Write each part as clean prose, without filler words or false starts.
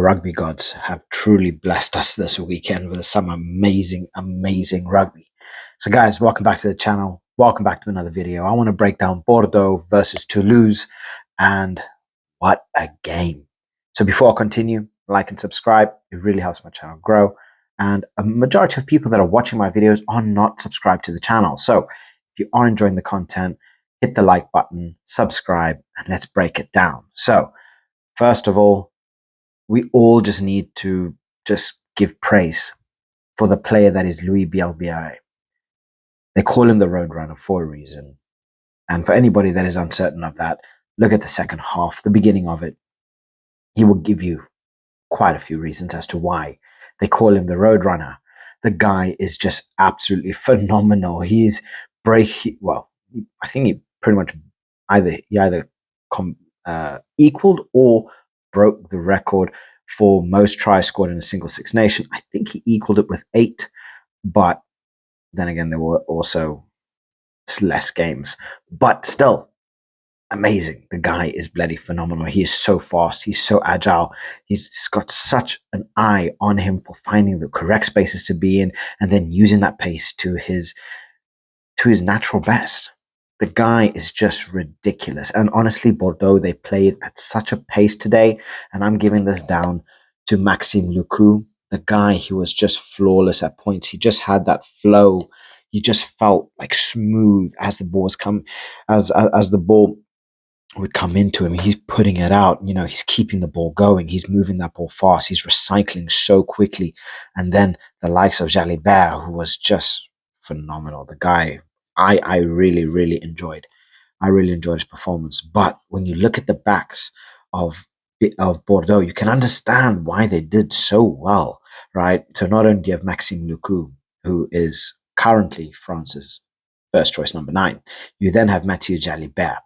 rugby gods have truly blessed us this weekend with some amazing rugby. So guys, welcome back to the channel. Welcome back to another video. I want to break down Bordeaux versus Toulouse, and what a game. So before I continue, like and subscribe. It really helps my channel grow. And a majority of people that are watching my videos are not subscribed to the channel. So if you are enjoying the content, hit the like button, subscribe, and let's break it down. So first of all, we all just need to just give praise for the player that is Louis BLBRA. They call him the Roadrunner for a reason. And for anybody that is uncertain of that, look at the second half, the beginning of it. He will give you quite a few reasons as to why they call him the Roadrunner. The guy is just absolutely phenomenal. He's I think he pretty much either equaled or broke the record for most tries scored in a single Six Nation. I think he equaled it with 8, but then again, there were also less games. But still, amazing. The guy is bloody phenomenal. He is so fast. He's so agile. He's got such an eye on him for finding the correct spaces to be in and then using that pace to his natural best. The guy is just ridiculous. And honestly, Bordeaux, they played at such a pace today. And I'm giving this down to Maxime Lucu. The guy, he was just flawless at points. He just had that flow. He just felt like smooth as the balls come, as the ball would come into him. He's putting it out. You know, he's keeping the ball going. He's moving that ball fast. He's recycling so quickly. And then the likes of Jalibert, who was just phenomenal. The guy, I really enjoyed. I really enjoyed his performance. But when you look at the backs of Bordeaux, you can understand why they did so well, right? So not only do you have Maxime Lucu, who is currently France's first choice number 9, you then have Mathieu Jalibert.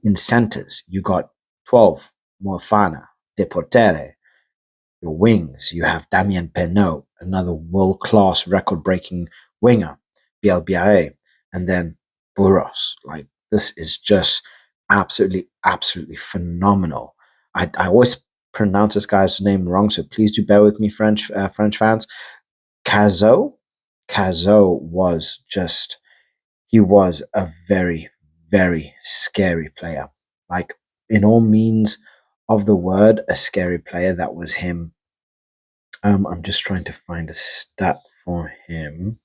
In centers, you got 12, Moefana, Deportere. Your wings, you have Damien Penaud, another world-class record-breaking winger, BLBRA, and then Burros. Like, this is just absolutely phenomenal. I always pronounce this guy's name wrong, so please do bear with me, French fans. Cazot was just, he was a very scary player. Like, in all means of the word, a scary player. That was him. I'm just trying to find a stat for him.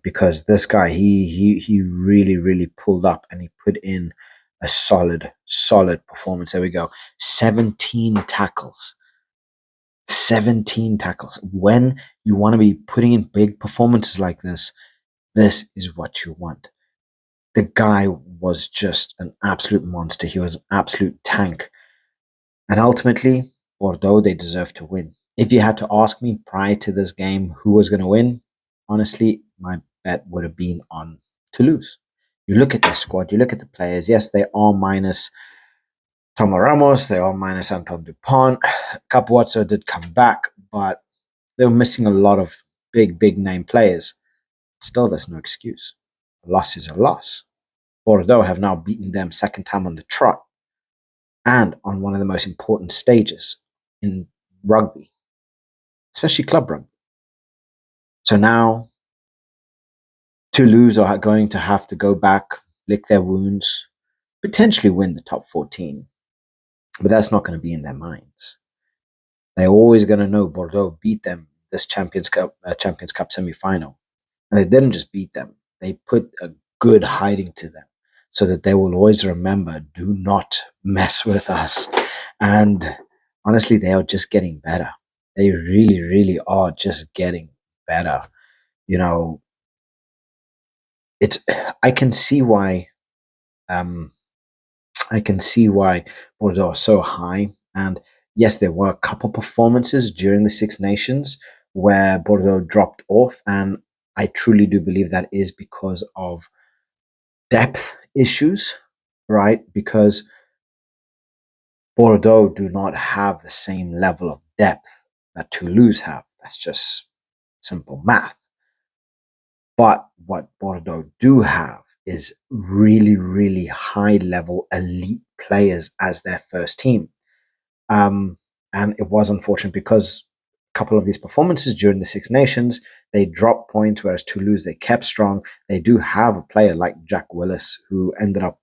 Because this guy, he really pulled up and he put in a solid performance. There we go. 17 tackles. 17 tackles. When you want to be putting in big performances like this is what you want. The guy was just an absolute monster. He was an absolute tank. And ultimately, Bordeaux, they deserve to win. If you had to ask me prior to this game who was going to win, honestly, my bet would have been on Toulouse. You look at their squad, you look at the players. Yes, they are minus Tomo Ramos, they are minus Anton Dupont. Capuazzo did come back, but they were missing a lot of big name players. Still, there's no excuse. A loss is a loss. Bordeaux have now beaten them second time on the trot and on one of the most important stages in rugby, especially club rugby. So now Toulouse are going to have to go back, lick their wounds, potentially win the top 14. But that's not going to be in their minds. They're always going to know Bordeaux beat them this Champions Cup semi-final. And they didn't just beat them. They put a good hiding to them so that they will always remember, do not mess with us. And honestly, they are just getting better. They really are just getting better. You know, I can see why Bordeaux are so high. And yes, there were a couple performances during the Six Nations where Bordeaux dropped off, and I truly do believe that is because of depth issues, right? Because Bordeaux do not have the same level of depth that Toulouse have. That's just simple math. But what Bordeaux do have is really high level elite players as their first team. And it was unfortunate because a couple of these performances during the Six Nations, they dropped points, whereas Toulouse, they kept strong. They do have a player like Jack Willis who ended up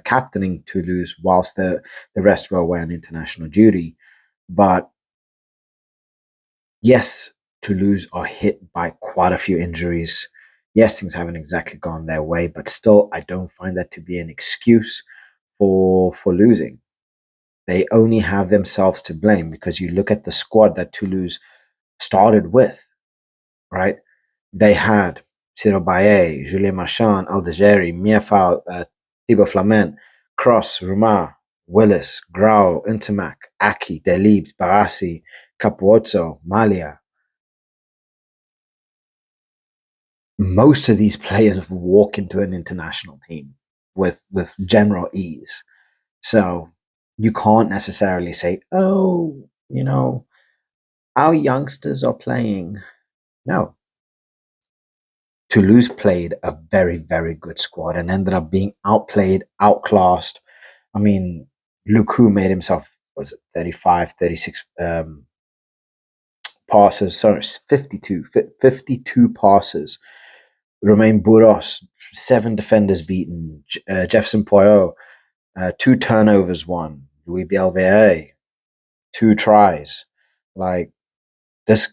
captaining Toulouse whilst the rest were away on international duty. But yes, Toulouse are hit by quite a few injuries. Yes, things haven't exactly gone their way, but still, I don't find that to be an excuse for losing. They only have themselves to blame because you look at the squad that Toulouse started with, right? They had Cyril Baillet, Julien Marchand, Aldegeri, Miafal, Thibaut Flament, Cross, Rumar, Willis, Grau, Intermac, Aki, Delibes, Barassi, Capuozzo, Malia. Most of these players walk into an international team with general ease. So you can't necessarily say, oh, our youngsters are playing. No. Toulouse played a very, very good squad and ended up being outplayed, outclassed. I mean, Luku made himself, was it 35, 36 passes? Sorry, 52 passes. Romain Bourros, 7 defenders beaten. Jefferson Poyot, 2 turnovers won. Louis BLBRA, 2 tries. Like, this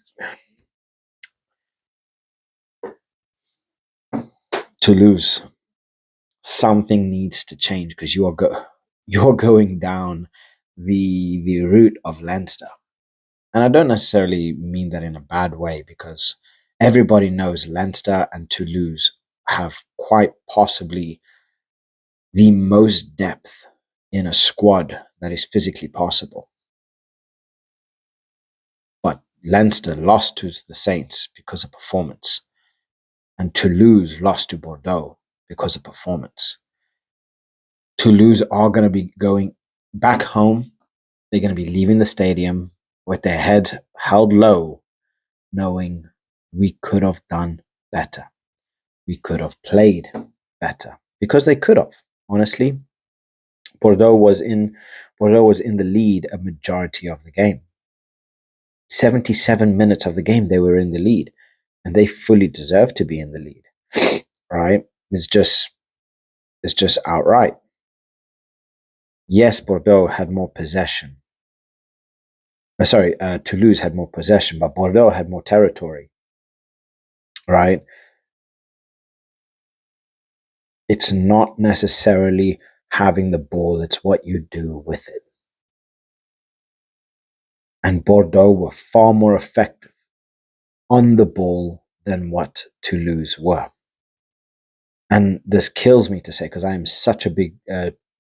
Toulouse, something needs to change because you're going down the route of Leinster. And I don't necessarily mean that in a bad way because everybody knows Leinster and Toulouse have quite possibly the most depth in a squad that is physically possible. But Leinster lost to the Saints because of performance, and Toulouse lost to Bordeaux because of performance. Toulouse are going to be going back home. They're going to be leaving the stadium with their heads held low, knowing we could have done better. We could have played better because they could have. Honestly, Bordeaux was in the lead a majority of the game. 77 minutes of the game they were in the lead, and they fully deserve to be in the lead. Right? It's just outright. Yes, Bordeaux had more possession. Toulouse had more possession, but Bordeaux had more territory. Right? It's not necessarily having the ball, it's what you do with it. And Bordeaux were far more effective on the ball than what Toulouse were. And this kills me to say because I am such a big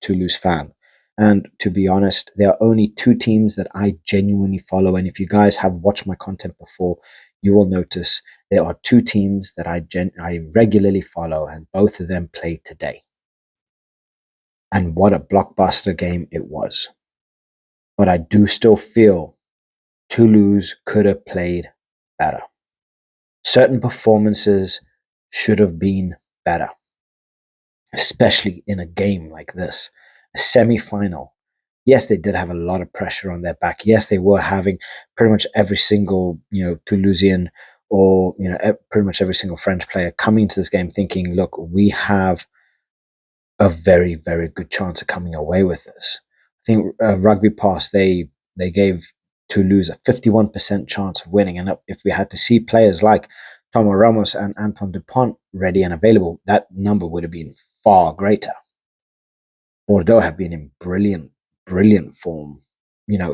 Toulouse fan. And to be honest, there are only 2 teams that I genuinely follow. And if you guys have watched my content before, you will notice there are 2 teams that I regularly follow, and both of them play today. And what a blockbuster game it was. But I do still feel Toulouse could have played better. Certain performances should have been better, especially in a game like this, a semi-final. Yes, they did have a lot of pressure on their back. Yes, they were having pretty much every single, Toulousian or, pretty much every single French player coming into this game thinking, look, we have a very, very good chance of coming away with this. I think Rugby Pass, they gave Toulouse a 51% chance of winning. And if we had to see players like Thomas Ramos and Anton Dupont ready and available, that number would have been far greater. Bordeaux have been in brilliant, brilliant form,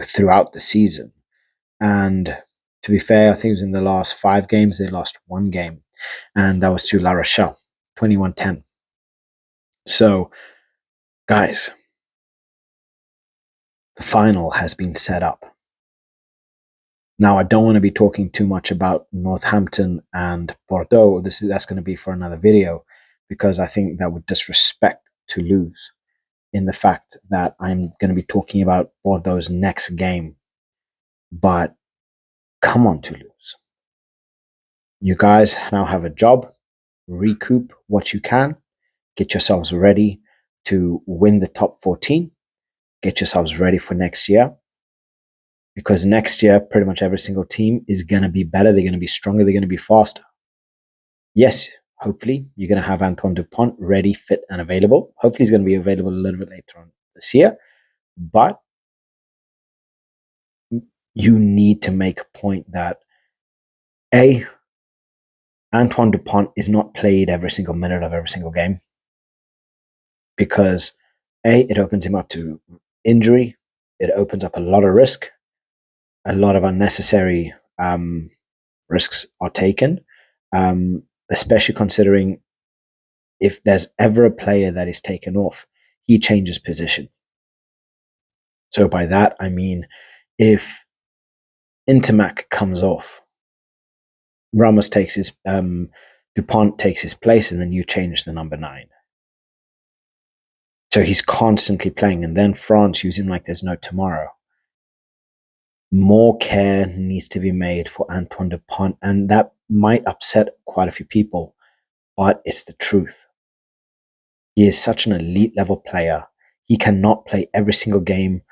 throughout the season. And to be fair, I think it was in the last 5 games, they lost 1 game. And that was to La Rochelle, 21-10. So, guys, the final has been set up. Now, I don't want to be talking too much about Northampton and Bordeaux. That's going to be for another video because I think that would disrespect Toulouse in the fact that I'm going to be talking about Bordeaux's next game. But come on, Toulouse. You guys now have a job. Recoup what you can. Get yourselves ready to win the top 14. Get yourselves ready for next year. because next year, pretty much every single team is going to be better. They're going to be stronger. They're going to be faster. Yes, hopefully you're going to have Antoine Dupont ready, fit, and available. Hopefully he's going to be available a little bit later on this year. But you need to make a point that Antoine Dupont is not played every single minute of every single game, because it opens him up to injury. It opens up a lot of risk. A lot of unnecessary risks are taken, especially considering if there's ever a player that is taken off, he changes position. So by that, I mean, if Intermac comes off, Ramos takes his, Dupont takes his place, and then you change the number 9. So he's constantly playing, and then France use him like there's no tomorrow. More care needs to be made for Antoine Dupont, and that might upset quite a few people, but it's the truth. He is such an elite level player. He cannot play every single game,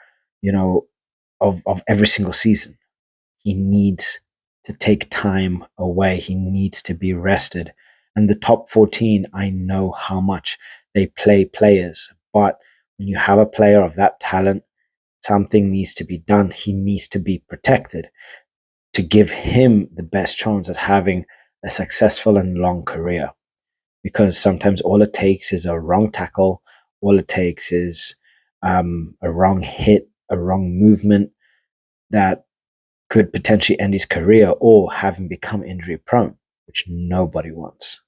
of every single season. He needs to take time away. He needs to be rested. And the top 14, I know how much they play players, but when you have a player of that talent, something needs to be done. He needs to be protected to give him the best chance at having a successful and long career. Because sometimes all it takes is a wrong tackle, all it takes is a wrong hit, a wrong movement that could potentially end his career or have him become injury prone, which nobody wants.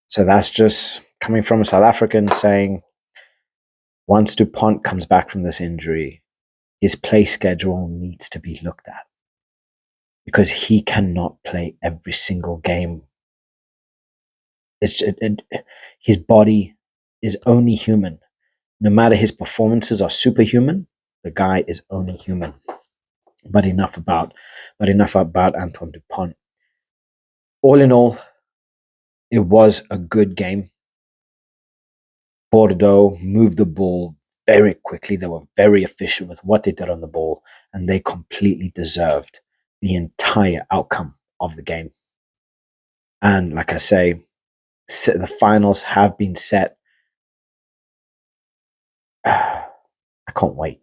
So that's just coming from a South African saying, once Dupont comes back from this injury, his play schedule needs to be looked at, because he cannot play every single game. His body is only human. No matter his performances are superhuman, the guy is only human. But enough about Antoine Dupont. All in all, it was a good game. Bordeaux moved the ball very quickly. They were very efficient with what they did on the ball, and they completely deserved the entire outcome of the game. And like I say, the finals have been set. I can't wait.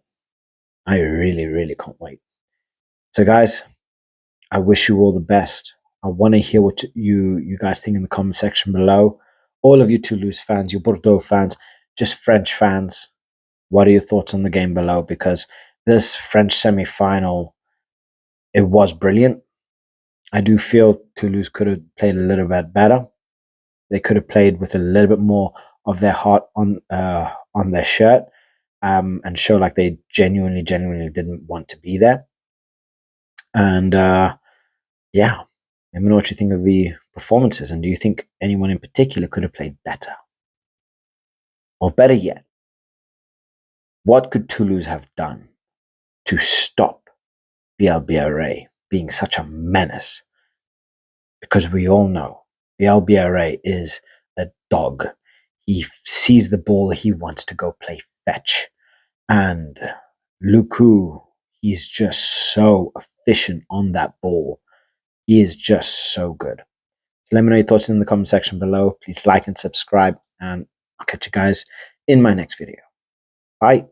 I really, really can't wait. So guys, I wish you all the best. I want to hear what you guys think in the comment section below. All of you Toulouse fans, you Bordeaux fans, just French fans, what are your thoughts on the game below? Because this French semi-final, it was brilliant. I do feel Toulouse could have played a little bit better. They could have played with a little bit more of their heart on their shirt, and show like they genuinely didn't want to be there. And yeah, let me know what you think of the performances, and do you think anyone in particular could have played better? Or better yet, what could Toulouse have done to stop BLBRA being such a menace? Because we all know BLBRA is a dog. He sees the ball, he wants to go play fetch. And Luku, he's just so efficient on that ball. He is just so good. Let me know your thoughts in the comment section below. Please like and subscribe, and I'll catch you guys in my next video. Bye.